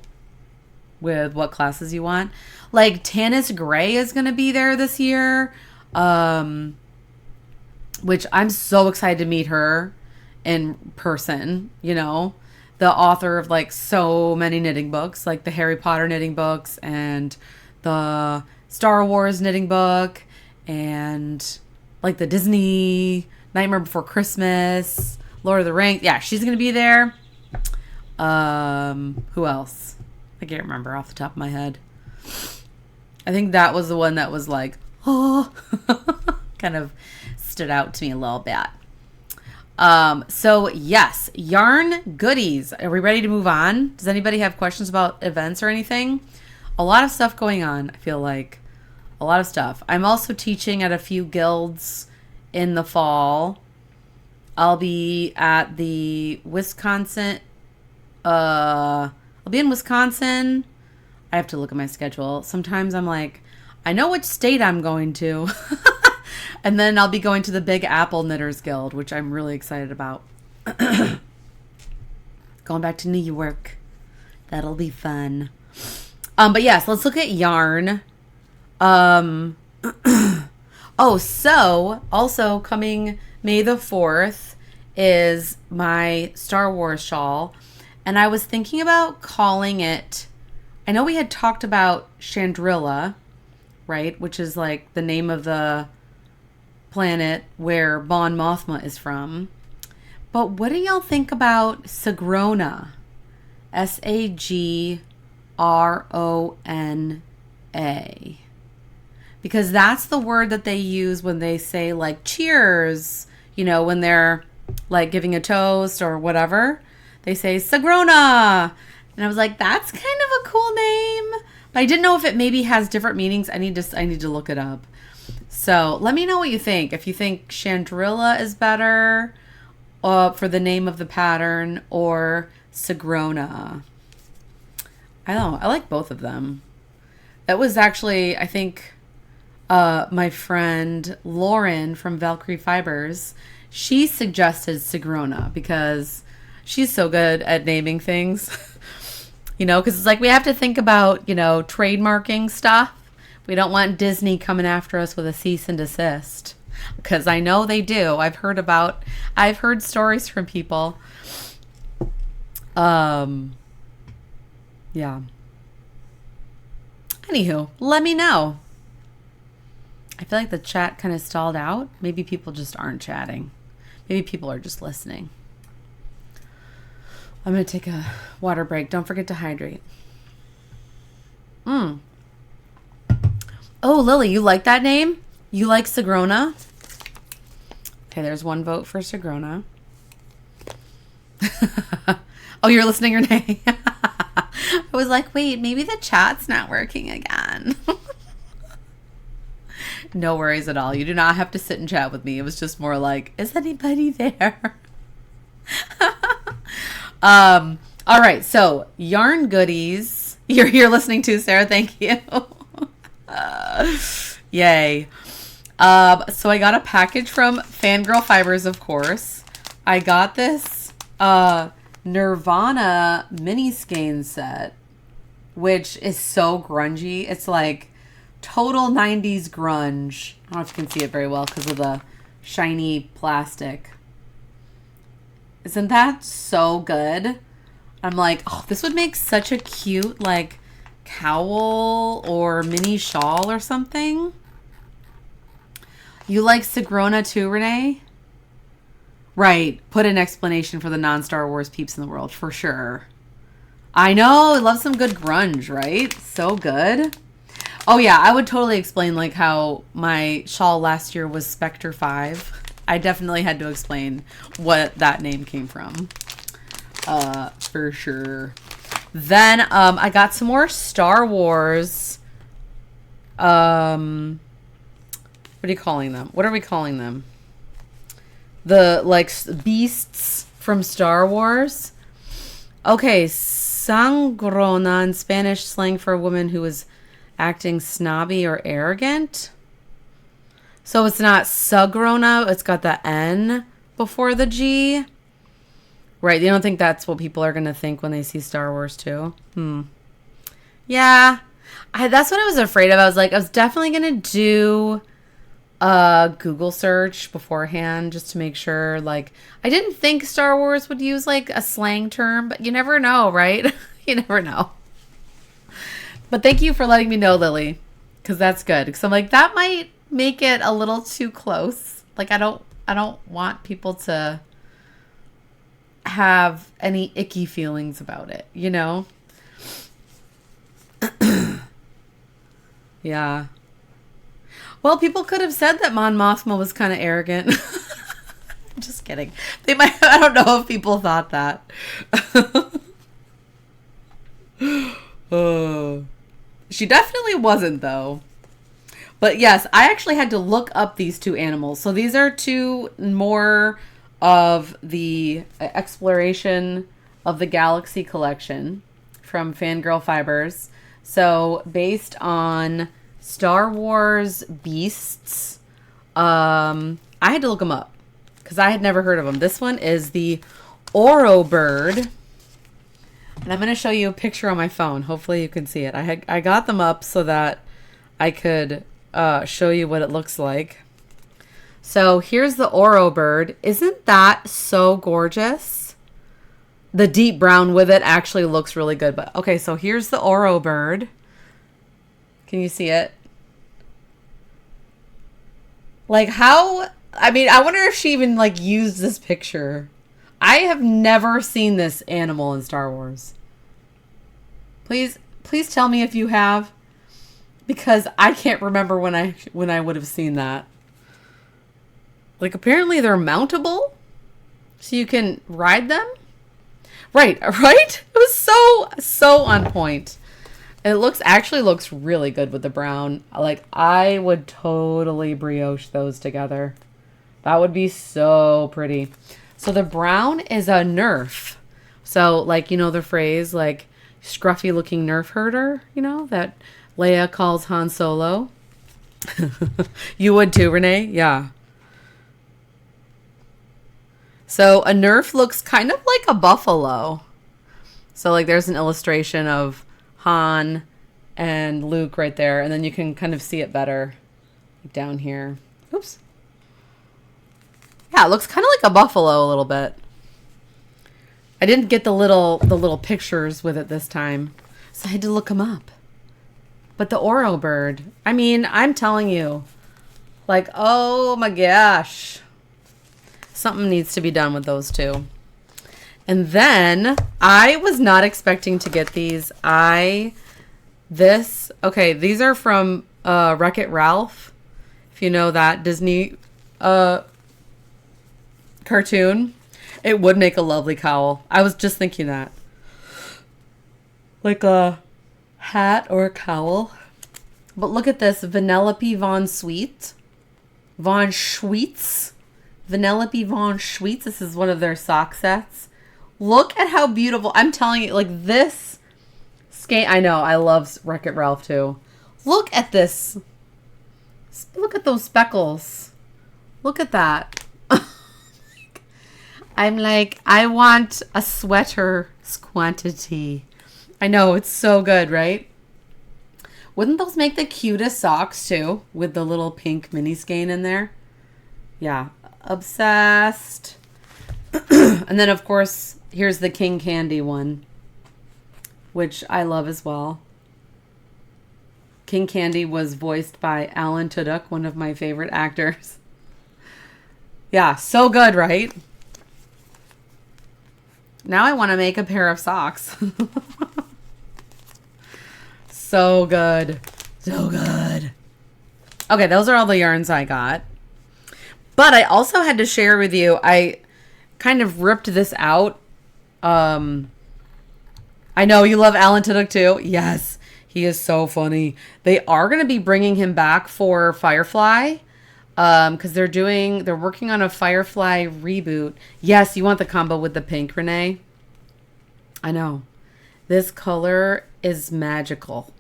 with what classes you want. Like Tanis Gray is going to be there this year, which I'm so excited to meet her in person. You know, the author of like so many knitting books, like the Harry Potter knitting books and the Star Wars knitting book and like the Disney Nightmare Before Christmas, Lord of the Rings. Yeah, she's going to be there. Who else? I can't remember off the top of my head. I think that was the one that was like, oh, kind of stood out to me a little bit. So yes, yarn goodies. Are we ready to move on? Does anybody have questions about events or anything? A lot of stuff going on. I feel like a lot of stuff. I'm also teaching at a few guilds in the fall. I'll be at the Wisconsin. I'll be in Wisconsin. I have to look at my schedule. Sometimes I'm like, I know which state I'm going to. And then I'll be going to the Big Apple Knitters Guild, which I'm really excited about. Going back to New York. That'll be fun. But yes, let's look at yarn. Oh, so also coming May the 4th is my Star Wars shawl. And I was thinking about calling it, I know we had talked about Chandrila, right? Which is like the name of the planet where Mon Mothma is from. But what do y'all think about Sagrona? Sagrona. Because that's the word that they use when they say like cheers, you know, when they're like giving a toast or whatever. They say Sagrona. And I was like, that's kind of a cool name. But I didn't know if it maybe has different meanings. I need to look it up. So let me know what you think. If you think Chandrila is better for the name of the pattern or Sagrona. I don't know. I like both of them. That was actually, I think, my friend Lauren from Valkyrie Fibers. She suggested Sagrona because she's so good at naming things. You know, because it's like we have to think about, you know, trademarking stuff. We don't want Disney coming after us with a cease and desist. Because I know they do. I've heard stories from people. Yeah. Anywho, let me know. I feel like the chat kind of stalled out. Maybe people just aren't chatting. Maybe people are just listening. I'm going to take a water break. Don't forget to hydrate. Oh, Lily, you like that name? You like Sagrona? Okay, there's one vote for Sagrona. Oh, you're listening, Renee? I was like, wait, maybe the chat's not working again. No worries at all. You do not have to sit and chat with me. It was just more like, is anybody there? All right, so yarn goodies. You're listening to, Sarah. Thank you. Yay. So I got a package from Fangirl Fibers, of course. I got this Nirvana mini skein set, which is so grungy. It's like total 90s grunge. I don't know if you can see it very well because of the shiny plastic. Isn't that so good? I'm like, oh, this would make such a cute, like, cowl or mini shawl or something. You like Sigrona too, Renee? Right. Put an explanation for the non-Star Wars peeps in the world, for sure. I know. I love some good grunge, right? So good. Oh, yeah. I would totally explain, like, how my shawl last year was Spectre 5. I definitely had to explain what that name came from. For sure. Then I got some more Star Wars. What are you calling them? What are we calling them? The like beasts from Star Wars. Okay, sangrona in Spanish slang for a woman who is acting snobby or arrogant. So it's not sagrona, it's got the N before the G. Right, you don't think that's what people are going to think when they see Star Wars too? Yeah, that's what I was afraid of. I was definitely going to do a Google search beforehand just to make sure. Like, I didn't think Star Wars would use like a slang term, but you never know, right? You never know. But thank you for letting me know, Lily, because that's good. Because I'm like, that might make it a little too close. Like, I don't want people to have any icky feelings about it, you know? Yeah. Well, people could have said that Mon Mothma was kind of arrogant. Just kidding. They might. I don't know if people thought that. Oh. She definitely wasn't, though. But yes, I actually had to look up these two animals. So these are two more of the Exploration of the Galaxy collection from Fangirl Fibers. So based on Star Wars beasts, I had to look them up because I had never heard of them. This one is the Oro bird, and I'm going to show you a picture on my phone. Hopefully you can see it. I got them up so that I could show you what it looks like. So here's the Oro bird. Isn't that so gorgeous? The deep brown with it actually looks really good. But okay, so here's the Oro bird. Can you see it? Like how, I mean, I wonder if she even like used this picture. I have never seen this animal in Star Wars. Please tell me if you have, because I can't remember when I would have seen that. Like, apparently they're mountable, so you can ride them. Right? It was so on point. And it actually looks really good with the brown. Like, I would totally brioche those together. That would be so pretty. So the brown is a Nerf. So, like, you know the phrase, like, scruffy looking Nerf herder, you know, that Leia calls Han Solo. You would too, Renee? Yeah. So a Nerf looks kind of like a buffalo. So like there's an illustration of Han and Luke right there. And then you can kind of see it better down here. Oops. Yeah, it looks kind of like a buffalo a little bit. I didn't get the little pictures with it this time, so I had to look them up. But the Oro bird, I mean, I'm telling you, like, oh my gosh. Something needs to be done with those two. And then I was not expecting to get these. Okay, these are from Wreck-It Ralph. If you know that Disney cartoon, it would make a lovely cowl. I was just thinking that. Like a hat or a cowl. But look at this, Vanellope Von Schweetz. Vanellope Von Schweetz. This is one of their sock sets. Look at how beautiful. I'm telling you, like this skein. I know. I love Wreck-It Ralph too. Look at this. Look at those speckles. Look at that. I'm like, I want a sweater quantity. I know, it's so good, right? Wouldn't those make the cutest socks too? With the little pink mini skein in there? Yeah, obsessed. And then, of course, here's the King Candy one, which I love as well. King Candy was voiced by Alan Tudyk, one of my favorite actors. Yeah, so good, right? Now I want to make a pair of socks. So good. So good. Okay, those are all the yarns I got. But I also had to share with you, I kind of ripped this out. I know you love Alan Tudyk too. Yes, he is so funny. They are going to be bringing him back for Firefly. Because they're working on a Firefly reboot. Yes, you want the combo with the pink, Renee? I know. This color is magical.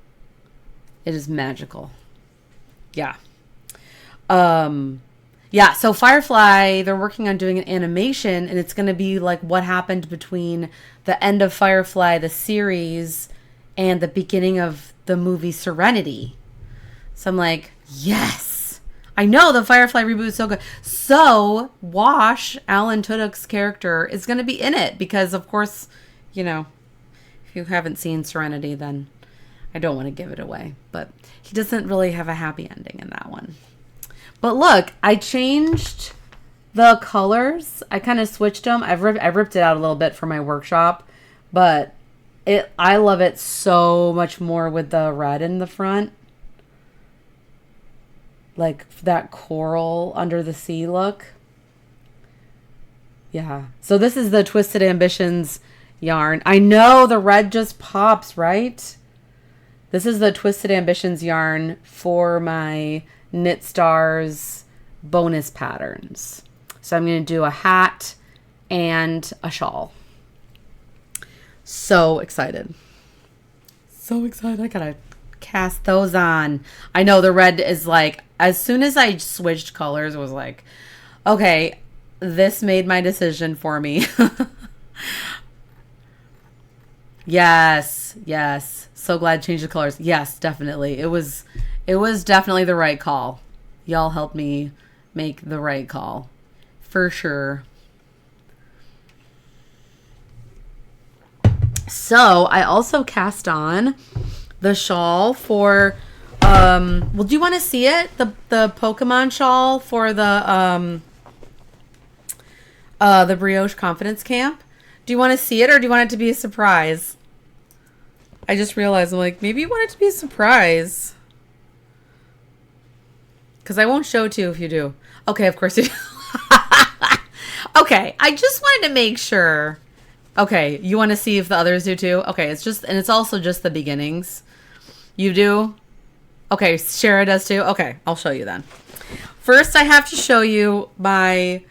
It is magical. Yeah. Yeah, so Firefly, they're working on doing an animation, and it's going to be like what happened between the end of Firefly, the series, and the beginning of the movie Serenity. So I'm like, yes. I know the Firefly reboot is so good. So, Wash, Alan Tudyk's character, is going to be in it because, of course, you know, if you haven't seen Serenity, then I don't want to give it away. But he doesn't really have a happy ending in that one. But look, I changed the colors. I kind of switched them. I ripped it out a little bit for my workshop, but I love it so much more with the red in the front. Like that coral under the sea look. Yeah. So this is the Twisted Ambitions yarn. I know the red just pops, right? This is the Twisted Ambitions yarn for my Knit Stars bonus patterns. So I'm going to do a hat and a shawl. So excited. So excited. I gotta cast those on. I know the red is like, as soon as I switched colors, it was like, okay, this made my decision for me. Yes. So glad to change the colors. Yes, definitely. It was definitely the right call. Y'all helped me make the right call. For sure. So I also cast on the shawl for well, do you want to see it? The Pokemon shawl for the Brioche Confidence Camp. Do you want to see it, or do you want it to be a surprise? I just realized, I'm like, maybe you want it to be a surprise. Because I won't show it to you if you do. Okay, of course you do. Okay, I just wanted to make sure. Okay, you want to see if the others do too? Okay, it's also just the beginnings. You do? Okay, Shara does too? Okay, I'll show you then. First, I have to show you my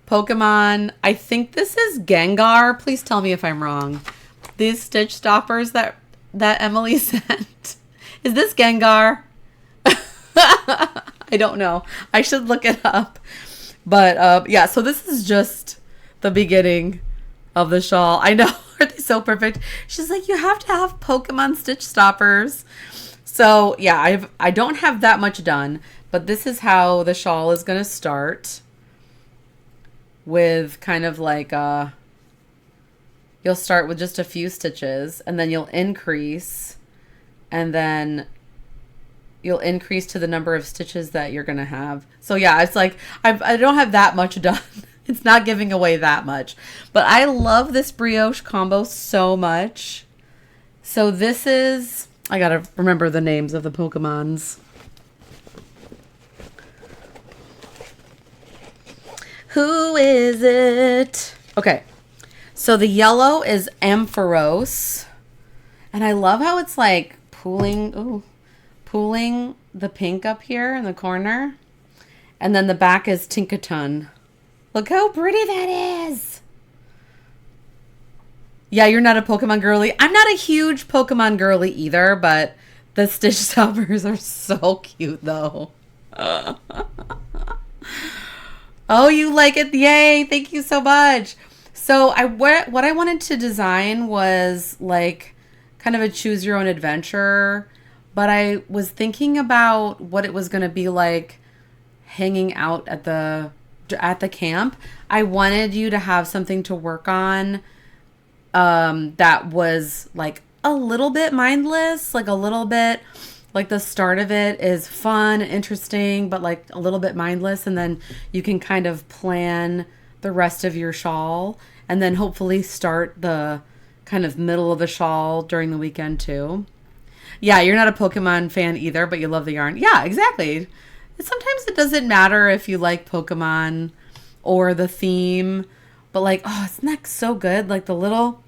Pokemon. I think this is Gengar. Please tell me if I'm wrong. These stitch stoppers that Emily sent. Is this Gengar? I don't know. I should look it up. But yeah, so this is just the beginning of the shawl. I know. Are they so perfect? She's like, you have to have Pokemon stitch stoppers. So yeah, I don't have that much done, but this is how the shawl is going to start, with kind of like you'll start with just a few stitches, and then you'll increase, and then you'll increase to the number of stitches that you're going to have. So yeah, it's like I don't have that much done. It's not giving away that much, but I love this brioche combo so much. So this is, I gotta remember the names of the Pokemons. Who is it? Okay, so the yellow is Ampharos, and I love how it's like pooling the pink up here in the corner, and then the back is Tinkaton. Look how pretty that is. Yeah, you're not a Pokemon girly. I'm not a huge Pokemon girly either, but the Stitch stoppers are so cute though. Oh, you like it? Yay! Thank you so much. So what I wanted to design was like kind of a choose your own adventure, but I was thinking about what it was going to be like hanging out at the camp. I wanted you to have something to work on that was like a little bit mindless, like a little bit like the start of it is fun, interesting, but like a little bit mindless. And then you can kind of plan the rest of your shawl and then hopefully start the kind of middle of the shawl during the weekend too. Yeah, you're not a Pokemon fan either, but you love the yarn. Yeah, exactly. Sometimes it doesn't matter if you like Pokemon or the theme, but like, oh, isn't that so good? Like the little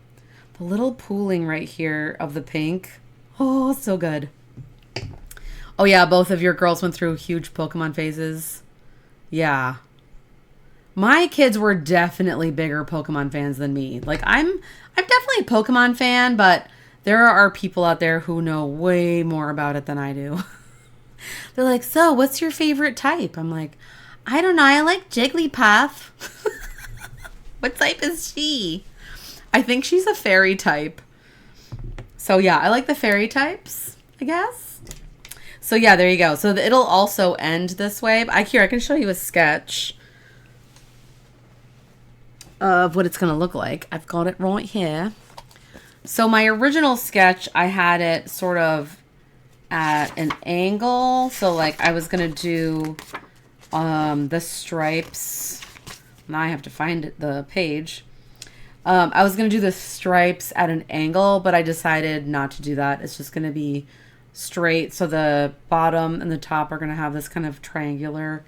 pooling right here of the pink. Oh, so good. Oh yeah, both of your girls went through huge Pokemon phases. Yeah. My kids were definitely bigger Pokemon fans than me. Like I'm definitely a Pokemon fan, but there are people out there who know way more about it than I do. They're like, so what's your favorite type? I'm like, I don't know. I like Jigglypuff. What type is she? I think she's a fairy type. So yeah, I like the fairy types, I guess. So yeah, there you go. So it'll also end this way. But I can show you a sketch of what it's going to look like. I've got it right here. So my original sketch, I had it sort of at an angle. So like I was going to do the stripes. Now I have to find the page. I was going to do the stripes at an angle, but I decided not to do that. It's just going to be straight. So the bottom and the top are going to have this kind of triangular.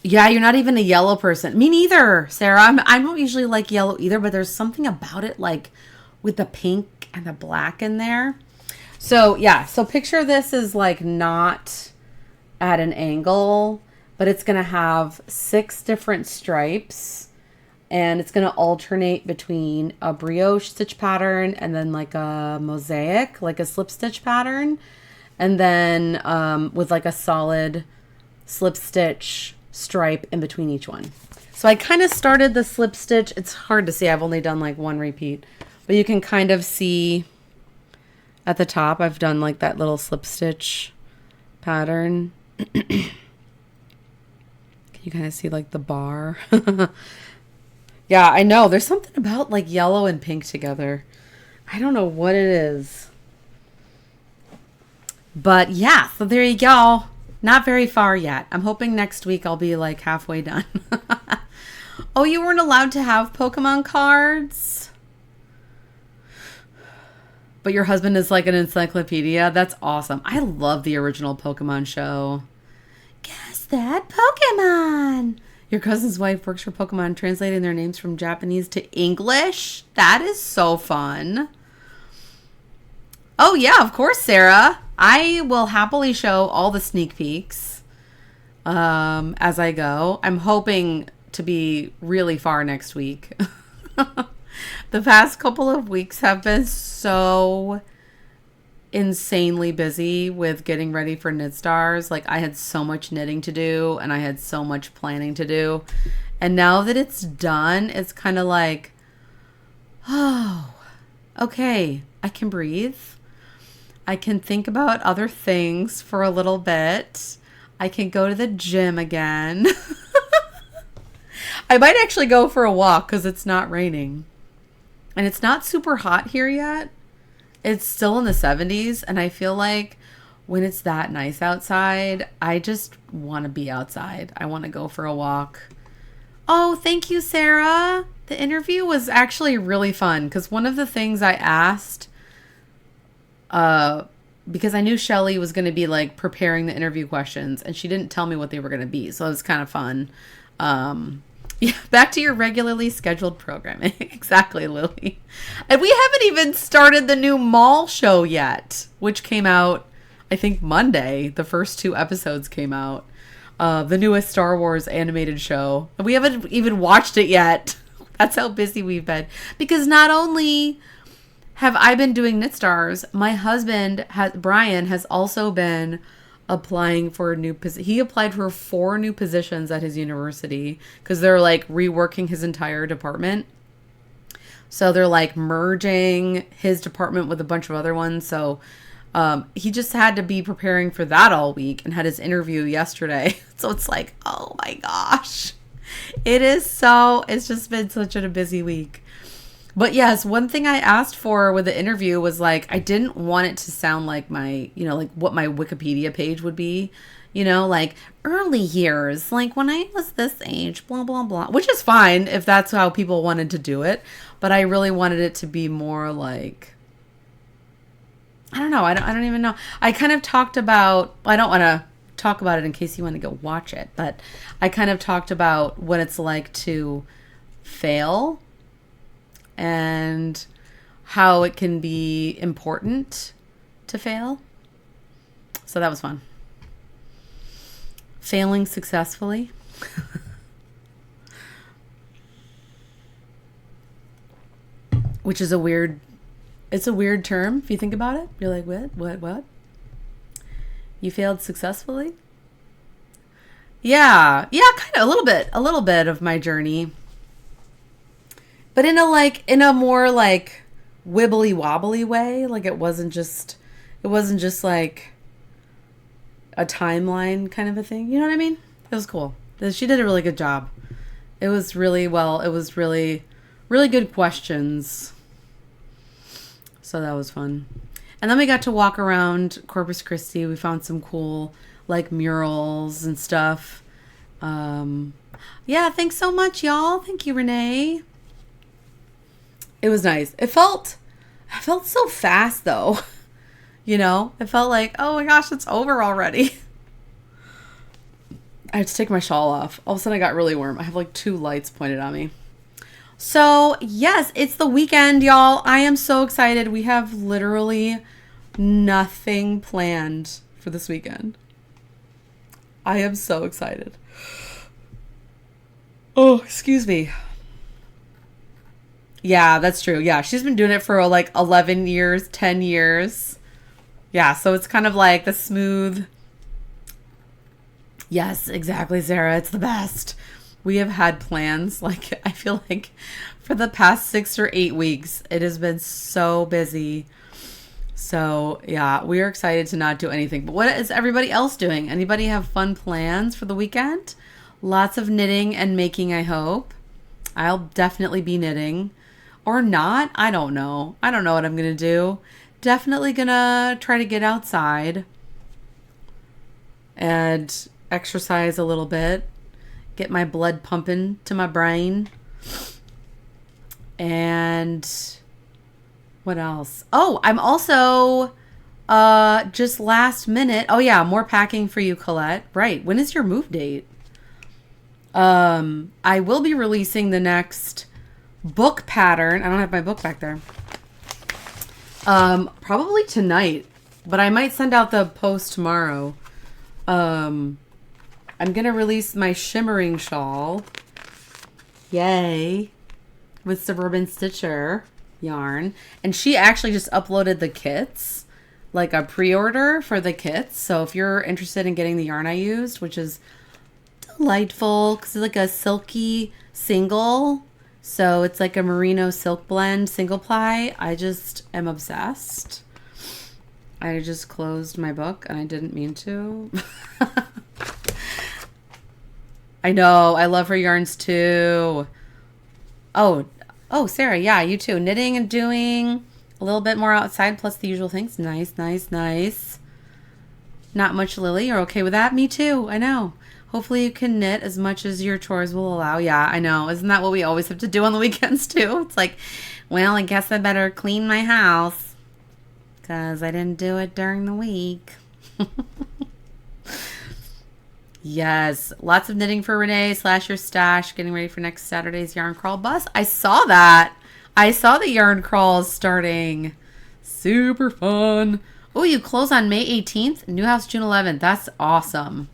Yeah, you're not even a yellow person. Me neither, Sarah. I don't usually like yellow either, but there's something about it like with the pink and the black in there. So yeah, so picture this is like not at an angle, but it's going to have 6 different stripes. And it's going to alternate between a brioche stitch pattern and then like a mosaic, like a slip stitch pattern. And then with like a solid slip stitch stripe in between each one. So I kind of started the slip stitch. It's hard to see. I've only done like one repeat. But you can kind of see at the top, I've done like that little slip stitch pattern. Can you kind of see like the bar? Yeah, I know. There's something about like yellow and pink together. I don't know what it is. But yeah, so there you go. Not very far yet. I'm hoping next week I'll be like halfway done. Oh, you weren't allowed to have Pokemon cards? But your husband is like an encyclopedia? That's awesome. I love the original Pokemon show. Guess that Pokemon. Your cousin's wife works for Pokemon, translating their names from Japanese to English. That is so fun. Oh, yeah, of course, Sarah. I will happily show all the sneak peeks as I go. I'm hoping to be really far next week. The past couple of weeks have been so insanely busy with getting ready for Knit Stars. Like I had so much knitting to do and I had so much planning to do. And now that it's done, it's kind of like, oh, okay, I can breathe. I can think about other things for a little bit. I can go to the gym again. I might actually go for a walk because it's not raining. And it's not super hot here yet. It's still in the 70s, and I feel like when it's that nice outside, I just want to be outside. I want to go for a walk. Oh, thank you, Sarah. The interview was actually really fun because one of the things I asked, because I knew Shelley was going to be like preparing the interview questions, and she didn't tell me what they were going to be, so it was kind of fun. Yeah, back to your regularly scheduled programming. Exactly, Lily. And we haven't even started the new mall show yet, which came out, I think, Monday. The first 2 episodes came out. The newest Star Wars animated show. And we haven't even watched it yet. That's how busy we've been. Because not only have I been doing Knit Stars, my husband, Brian, has also been applying for a new position. He applied for 4 new positions at his university because they're like reworking his entire department. So they're like merging his department with a bunch of other ones. So he just had to be preparing for that all week and had his interview yesterday. So it's like, oh my gosh. It's just been such a busy week. But yes, one thing I asked for with the interview was like, I didn't want it to sound like my, like what my Wikipedia page would be, like early years, like when I was this age, blah, blah, blah, which is fine if that's how people wanted to do it. But I really wanted it to be more like, I don't know. I don't even know. I kind of talked about, I don't want to talk about it in case you want to go watch it, but I kind of talked about what it's like to fail and how it can be important to fail. So that was fun. Failing successfully. Which is it's a weird term if you think about it. You're like, what? You failed successfully? Yeah, kind of a little bit of my journey. But in a more like wibbly wobbly way. Like it wasn't just like a timeline kind of a thing. You know what I mean? It was cool. She did a really good job. It was really really good questions. So that was fun. And then we got to walk around Corpus Christi. We found some cool like murals and stuff. Yeah, thanks so much, y'all. Thank you, Renee. It was nice. I felt so fast though. It felt like, oh my gosh, it's over already. I had to take my shawl off. All of a sudden I got really warm. I have like 2 lights pointed on me. So yes, it's the weekend, y'all. I am so excited. We have literally nothing planned for this weekend. I am so excited. Oh, excuse me. Yeah, that's true. Yeah, she's been doing it for like 11 years, 10 years. Yeah, so it's kind of like the smooth. Yes, exactly, Sarah. It's the best. We have had plans, like, I feel like for the past 6 or 8 weeks, it has been so busy. So, yeah, we are excited to not do anything. But what is everybody else doing? Anybody have fun plans for the weekend? Lots of knitting and making, I hope. I'll definitely be knitting. Or not. I don't know. I don't know what I'm going to do. Definitely going to try to get outside and exercise a little bit. Get my blood pumping to my brain. And what else? Oh, I'm also just last minute. Oh yeah, more packing for you, Colette. Right. When is your move date? I will be releasing the next book pattern. I don't have my book back there. Probably tonight, but I might send out the post tomorrow. I'm going to release my shimmering shawl. Yay. With Suburban Stitcher yarn. And she actually just uploaded the kits, like a pre-order for the kits. So if you're interested in getting the yarn I used, which is delightful because it's like a silky single. So it's like a merino silk blend single ply. I just am obsessed. I just closed my book and I didn't mean to. I know. I love her yarns too. Oh, Sarah. Yeah, you too. Knitting and doing a little bit more outside plus the usual things. Nice. Not much Lily. You're okay with that? Me too. I know. Hopefully you can knit as much as your chores will allow. Yeah, I know. Isn't that what we always have to do on the weekends too? It's like, well, I guess I better clean my house because I didn't do it during the week. Yes, lots of knitting for Renee / your stash, getting ready for next Saturday's yarn crawl bus. I saw that. I saw the yarn crawls starting. Super fun. Oh, you close on May 18th, New House June 11th. That's awesome.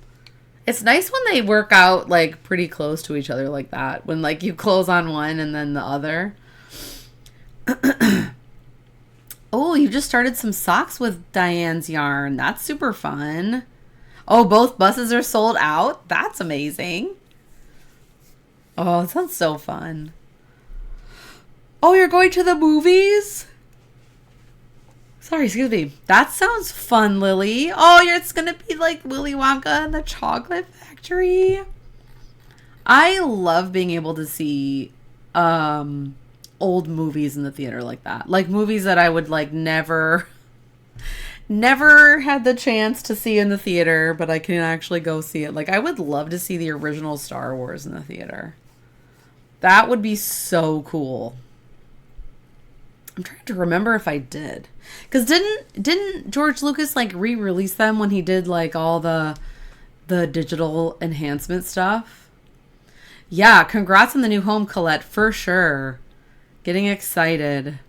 It's nice when they work out like pretty close to each other like that. When like you close on one and then the other. Oh, you just started some socks with Diane's yarn. That's super fun. Oh, both buses are sold out? That's amazing. Oh, it sounds so fun. Oh, you're going to the movies? Sorry, excuse me. That sounds fun, Lily. Oh, it's going to be like Willy Wonka and the Chocolate Factory. I love being able to see old movies in the theater like that. Like movies that I would like never had the chance to see in the theater, but I can actually go see it. Like I would love to see the original Star Wars in the theater. That would be so cool. I'm trying to remember if I did. Cuz didn't George Lucas like re-release them when he did like all the digital enhancement stuff? Yeah, congrats on the new home, Colette, for sure. Getting excited.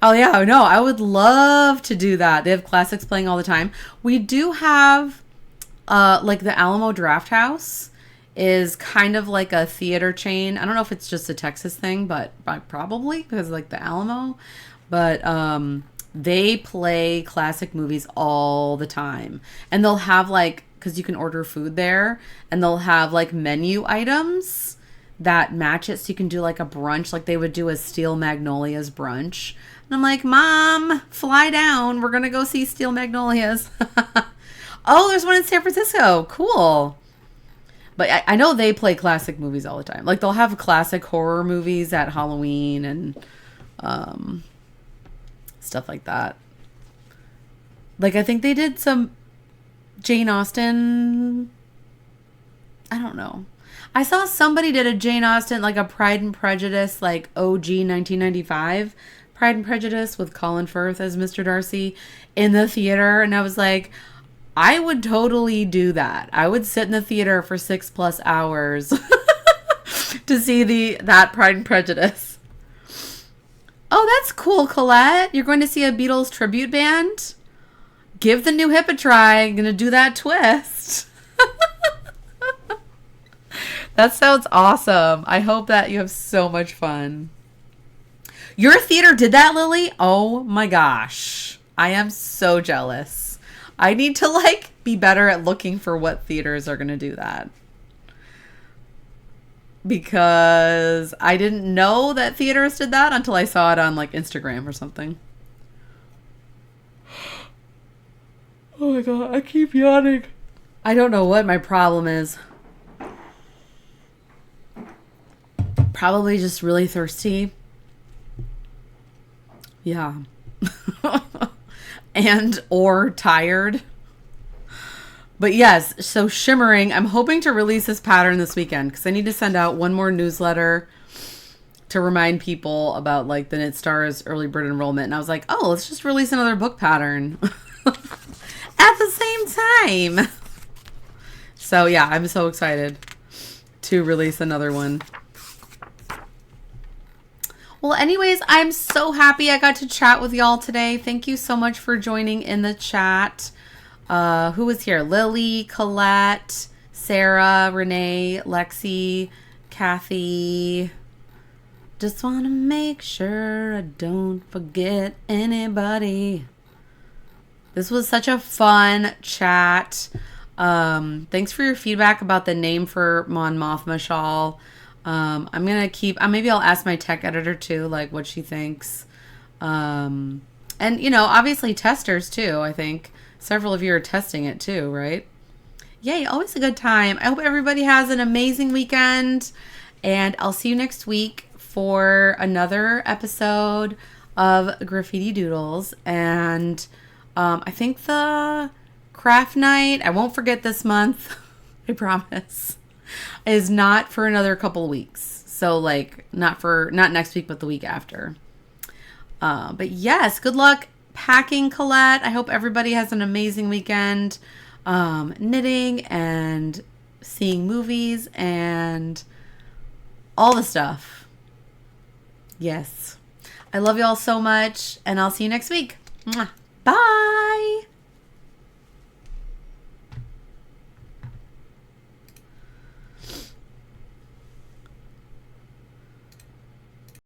Oh yeah, no, I would love to do that. They have classics playing all the time. We do have like the Alamo Draft House is kind of like a theater chain. I don't know if it's just a Texas thing, but probably because like the Alamo. But they play classic movies all the time. And they'll have like, because you can order food there, and they'll have like menu items that match it, so you can do like a brunch, like they would do a Steel Magnolias brunch. And I'm like, Mom, fly down. We're going to go see Steel Magnolias. Oh, there's one in San Francisco. Cool. But I know they play classic movies all the time. Like they'll have classic horror movies at Halloween and stuff like that. Like I think they did some Jane Austen. I don't know. I saw somebody did a Jane Austen, like a Pride and Prejudice, like OG 1995 Pride and Prejudice with Colin Firth as Mr. Darcy in the theater. And I was like, I would totally do that. I would sit in the theater for 6+ hours to see that Pride and Prejudice. Oh, that's cool, Colette. You're going to see a Beatles tribute band? Give the new hip a try. I'm going to do that twist. That sounds awesome. I hope that you have so much fun. Your theater did that, Lily? Oh my gosh. I am so jealous. I need to like be better at looking for what theaters are going to do that. Because I didn't know that theaters did that until I saw it on like Instagram or something. Oh my God, I keep yawning. I don't know what my problem is. Probably just really thirsty. Yeah. And or tired. But yes, so shimmering. I'm hoping to release this pattern this weekend because I need to send out one more newsletter to remind people about like the Knit Stars early bird enrollment. And I was like, oh, let's just release another book pattern at the same time. So yeah, I'm so excited to release another one. Well, anyways, I'm so happy I got to chat with y'all today. Thank you so much for joining in the chat. Who was here? Lily, Colette, Sarah, Renee, Lexi, Kathy. Just want to make sure I don't forget anybody. This was such a fun chat. Thanks for your feedback about the name for Mon Mothma shawl. I'm gonna maybe I'll ask my tech editor too, like what she thinks. And you know, obviously testers too. I think several of you are testing it too, right? Yay, always a good time. I hope everybody has an amazing weekend, and I'll see you next week for another episode of Graffiti Doodles. And I think the craft night, I won't forget this month, I promise, is not for another couple weeks. So like not next week, but the week after. But yes, good luck packing, Colette. I hope everybody has an amazing weekend, knitting and seeing movies and all the stuff. Yes. I love you all so much, and I'll see you next week. Mwah. Bye.